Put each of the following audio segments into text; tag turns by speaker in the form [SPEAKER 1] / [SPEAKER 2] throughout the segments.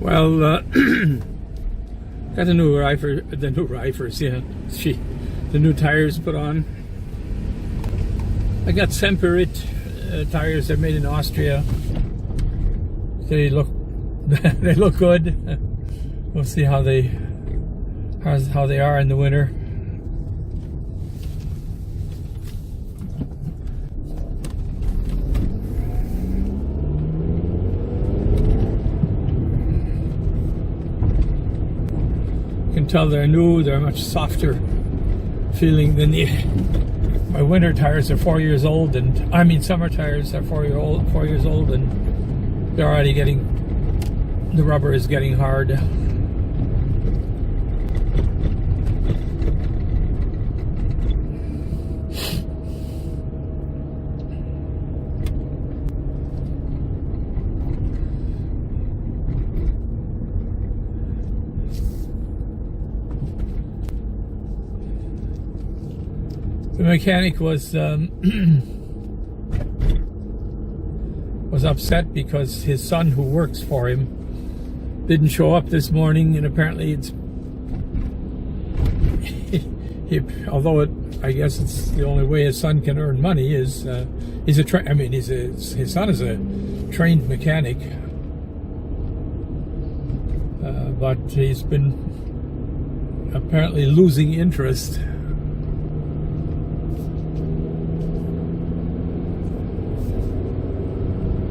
[SPEAKER 1] Well, got the new the new tires put on. I got Semperit tires. They're made in Austria. They look they look good. We'll see how they are in the winter. You can tell they're new. They're much softer feeling than my winter tires are 4 years old, and I mean summer tires are 4 years old, and they're already the rubber is getting hard. The mechanic was upset because his son, who works for him, didn't show up this morning, and apparently although I guess it's the only way his son can earn money is his son is a trained mechanic, but he's been apparently losing interest.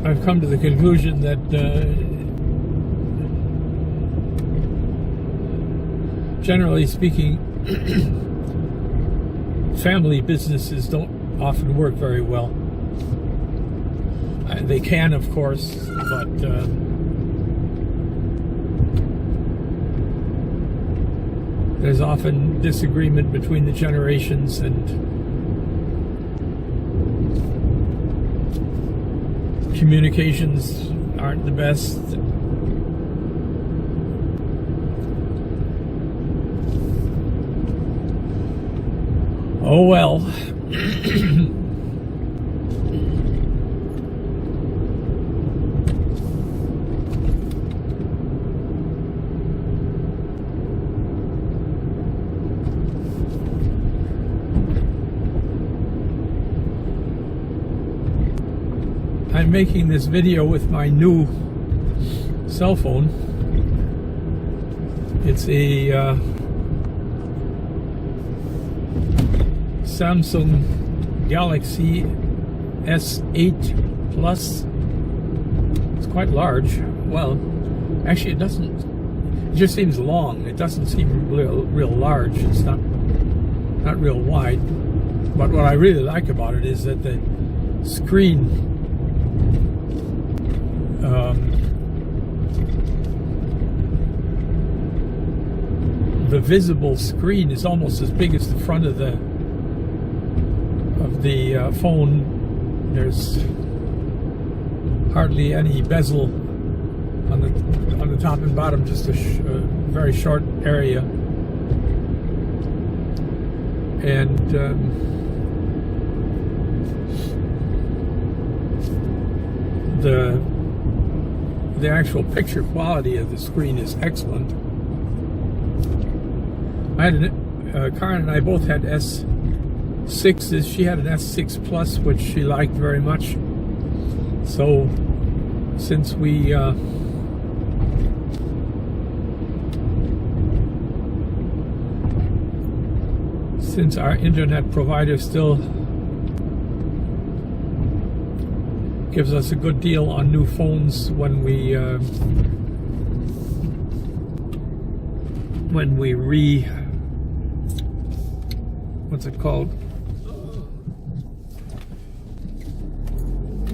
[SPEAKER 1] I've come to the conclusion that generally speaking, family businesses don't often work very well. They can, of course, but there's often disagreement between the generations, and communications aren't the best. Oh well. I'm making this video with my new cell phone. It's a Samsung Galaxy S8 Plus. It's quite large. Well, actually it just seems long. It doesn't seem real large. It's not real wide. But what I really like about it is that the screen, the visible screen is almost as big as the front of the phone. There's hardly any bezel on the top and bottom, just a very short area, and the actual picture quality of the screen is excellent. I had Karen and I both had S6s. She had an S6 Plus, which she liked very much. So since our internet provider still gives us a good deal on new phones when we what's it called?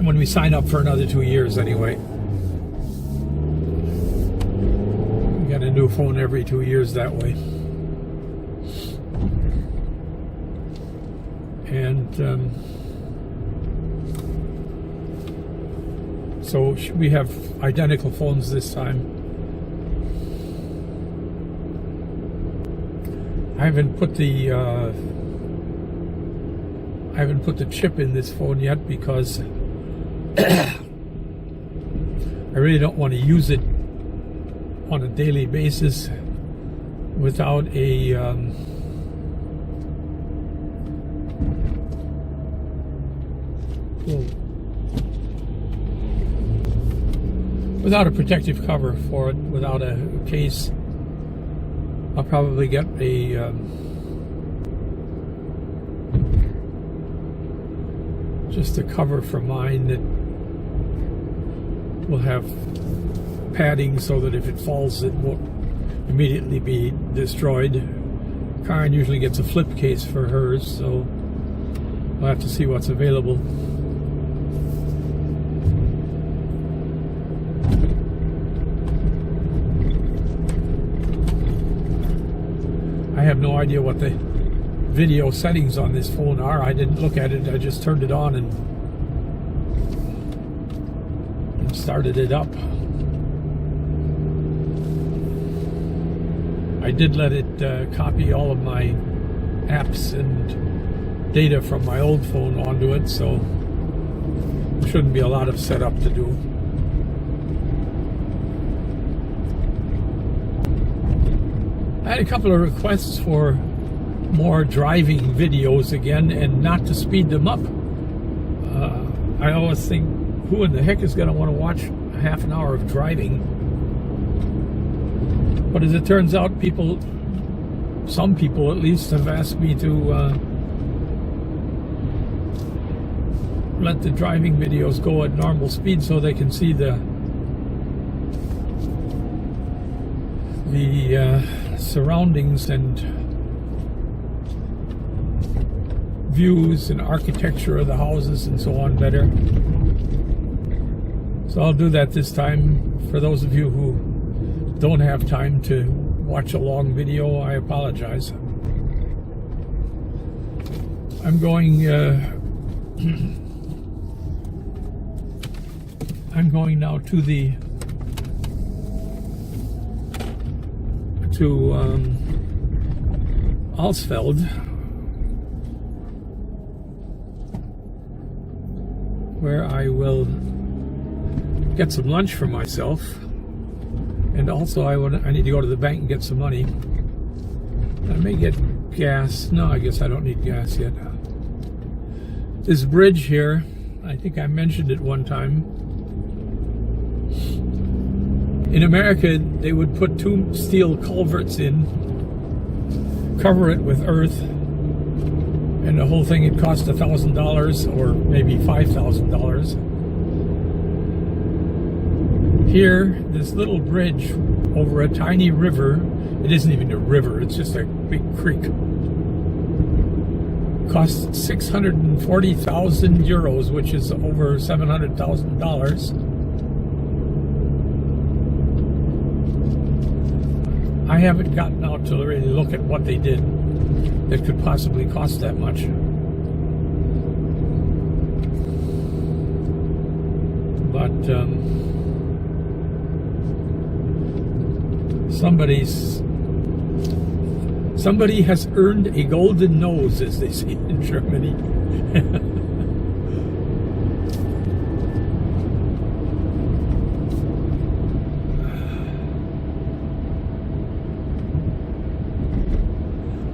[SPEAKER 1] When we sign up for another 2 years anyway. We get a new phone every 2 years that way. And so we have identical phones this time. I haven't put the chip in this phone yet because I really don't want to use it on a daily basis without a protective cover for it, without a case. I'll probably get a just a cover for mine that will have padding so that if it falls it won't immediately be destroyed. Karen usually gets a flip case for hers, so we'll have to see what's available. I have no idea what the video settings on this phone are. I didn't look at it. I just turned it on and started it up. I did let it copy all of my apps and data from my old phone onto it, so there shouldn't be a lot of setup to do. I had a couple of requests for more driving videos again, and not to speed them up. I always think, who in the heck is going to want to watch a half an hour of driving? But as it turns out, some people at least, have asked me to let the driving videos go at normal speed so they can see the surroundings and views and architecture of the houses and so on better. So I'll do that this time. For those of you who don't have time to watch a long video, I apologize. I'm going now to Alsfeld, where I will get some lunch for myself, and also I need to go to the bank and get some money. I may get gas. No, I guess I don't need gas yet. This bridge here, I think I mentioned it one time. In America, they would put 2 steel culverts in, cover it with earth, and the whole thing, it cost $1,000 or maybe $5,000. Here, this little bridge over a tiny river, it isn't even a river, it's just a big creek, cost 640,000 euros, which is over $700,000. I haven't gotten out to really look at what they did that could possibly cost that much. But somebody has earned a golden nose, as they say in Germany.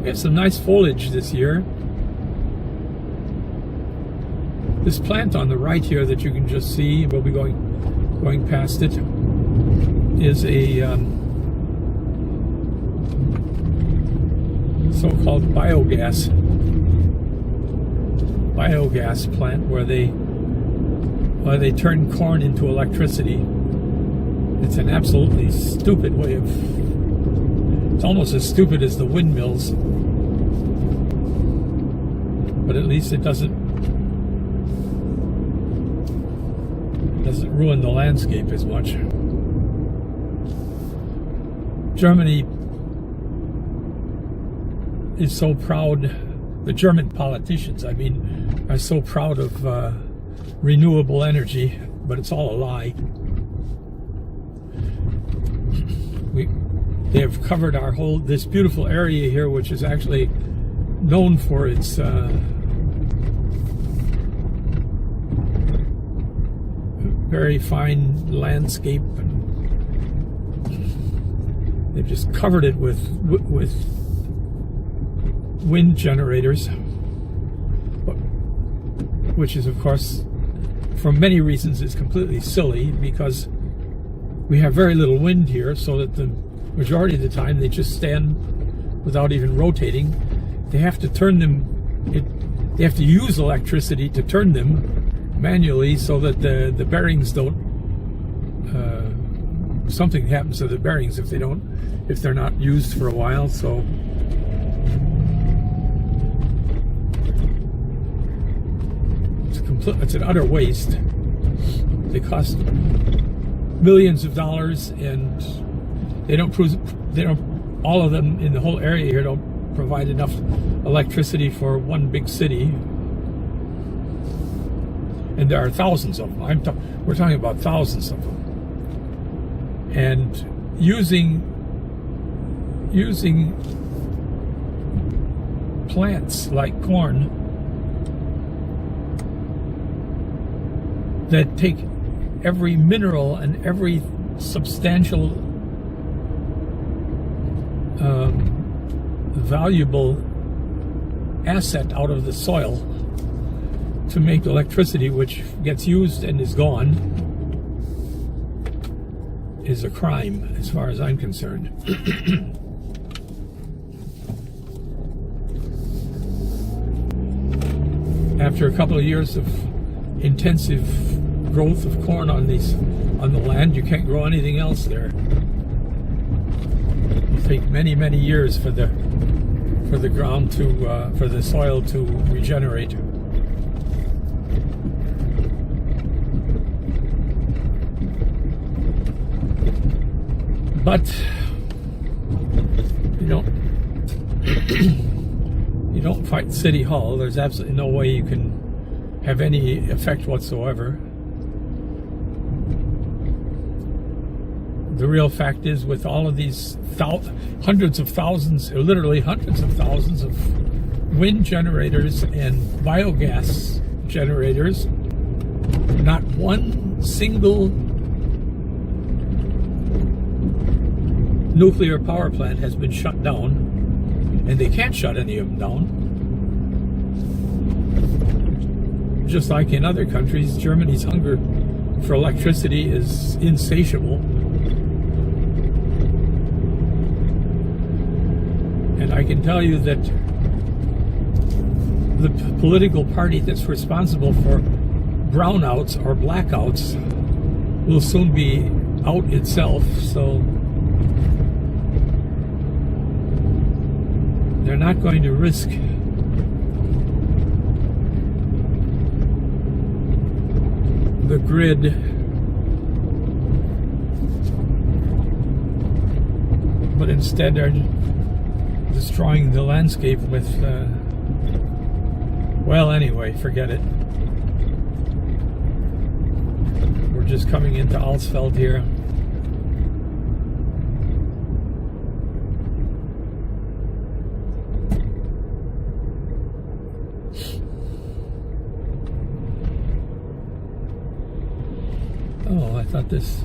[SPEAKER 1] We have some nice foliage this year. This plant on the right here that you can just see, we'll be going past it, is a so-called biogas plant where they turn corn into electricity. It's an absolutely stupid way of, it's almost as stupid as the windmills, but at least it doesn't ruin the landscape as much. Germany is so proud, the German politicians, I mean, are so proud of renewable energy, but it's all a lie. They have covered this beautiful area here, which is actually known for its very fine landscape. They've just covered it with wind generators, which is, of course, for many reasons, is completely silly, because we have very little wind here, so that the majority of the time they just stand without even rotating. They have to turn them, they have to use electricity to turn them manually, so that the bearings don't, something happens to the bearings if they're not used for a while. So it's an utter waste. They cost millions of dollars, and all of them in the whole area here don't provide enough electricity for one big city. And there are thousands of them. We're talking about thousands of them. And using plants like corn that take every mineral and every substantial valuable asset out of the soil to make electricity, which gets used and is gone, is a crime as far as I'm concerned. After a couple of years of intensive growth of corn on the land, you can't grow anything else there. It'll take many, many years for the ground to for the soil to regenerate. But you don't fight City Hall. There's absolutely no way you can have any effect whatsoever. The real fact is, with all of these hundreds of thousands, or literally hundreds of thousands of wind generators and biogas generators, not one single nuclear power plant has been shut down, and they can't shut any of them down. Just like in other countries, Germany's hunger for electricity is insatiable. And I can tell you that the political party that's responsible for brownouts or blackouts will soon be out itself, so they're not going to risk the grid but instead are destroying the landscape with well, anyway, forget it. We're just coming into Alsfeld here. Oh, I thought this...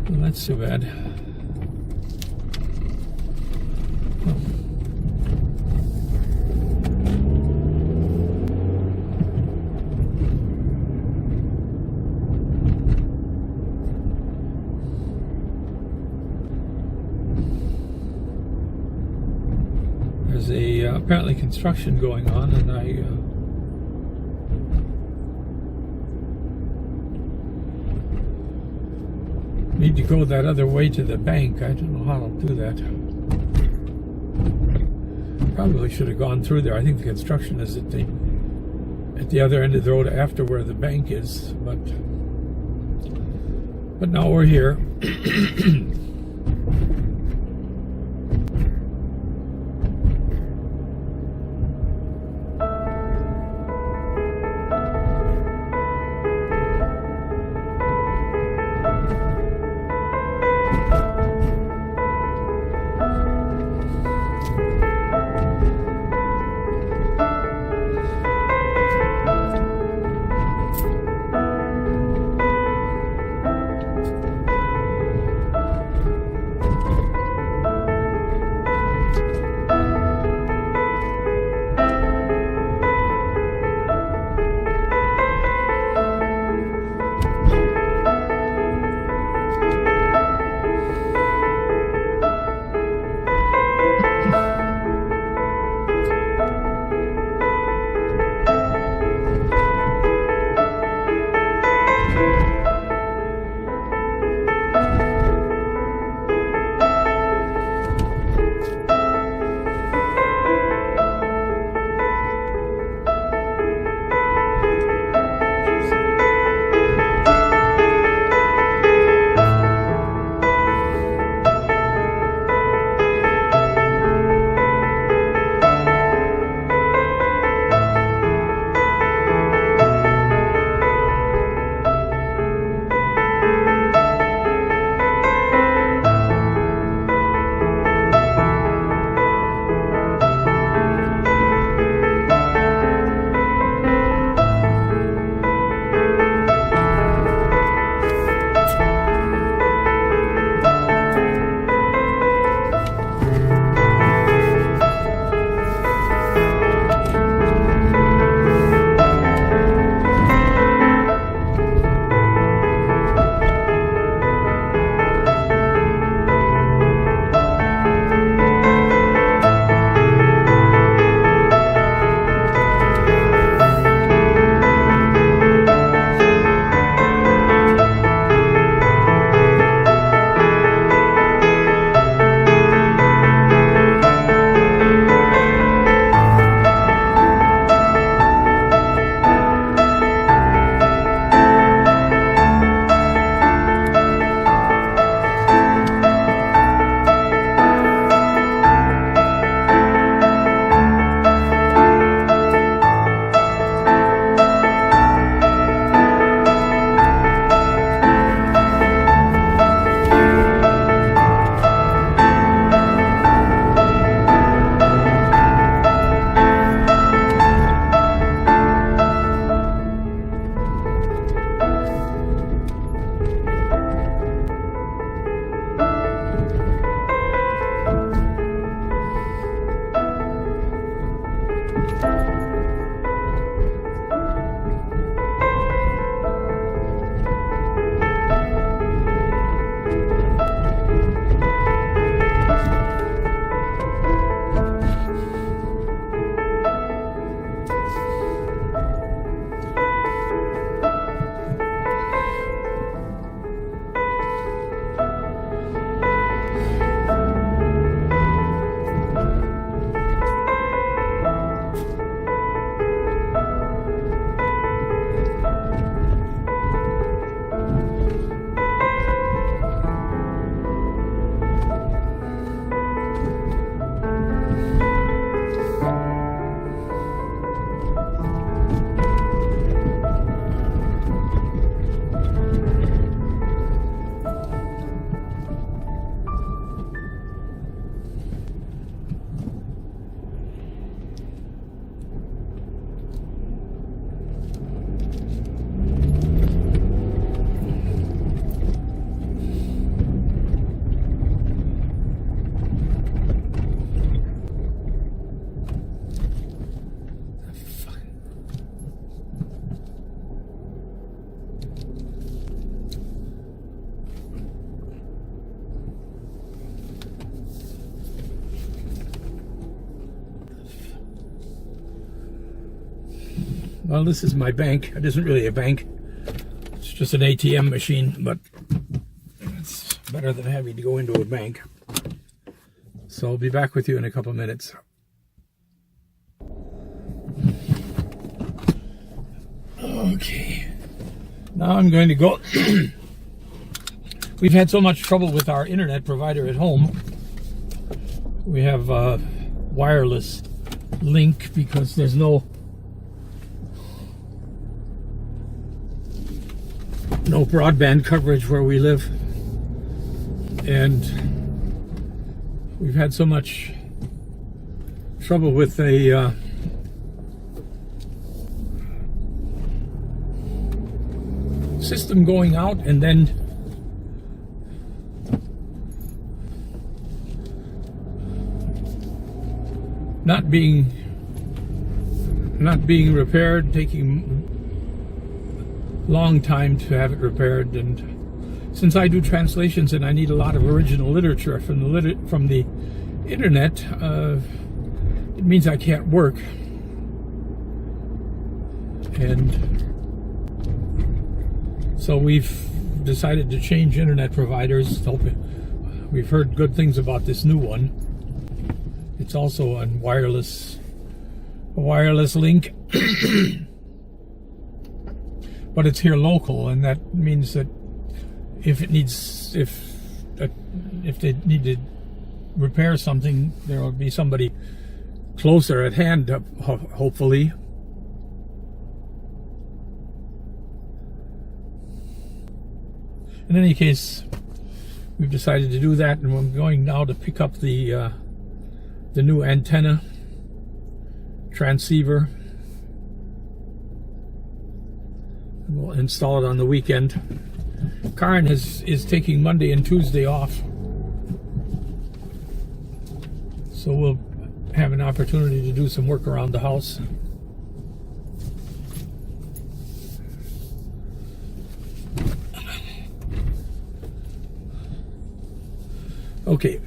[SPEAKER 1] Well, that's too bad. Oh. There's apparently construction going on, and I need to go that other way to the bank. I don't know how I'll do that. Probably should have gone through there. I think the construction is at the other end of the road after where the bank is, but now we're here. Well, this is my bank. It isn't really a bank. It's just an ATM machine, but it's better than having to go into a bank. So I'll be back with you in a couple of minutes. Okay. Now I'm going to go. We've had so much trouble with our internet provider at home. We have a wireless link because there's no broadband coverage where we live, and we've had so much trouble with a system going out and then not being repaired, taking long time to have it repaired. And since I do translations and I need a lot of original literature from the internet, it means I can't work. And so we've decided to change internet providers. We've heard good things about this new one. It's also a wireless link, but it's here local, and that means that if they need to repair something, there will be somebody closer at hand, hopefully. In any case, we've decided to do that, and we're going now to pick up the new antenna transceiver. We'll install it on the weekend. Karen is taking Monday and Tuesday off, so we'll have an opportunity to do some work around the house. Okay.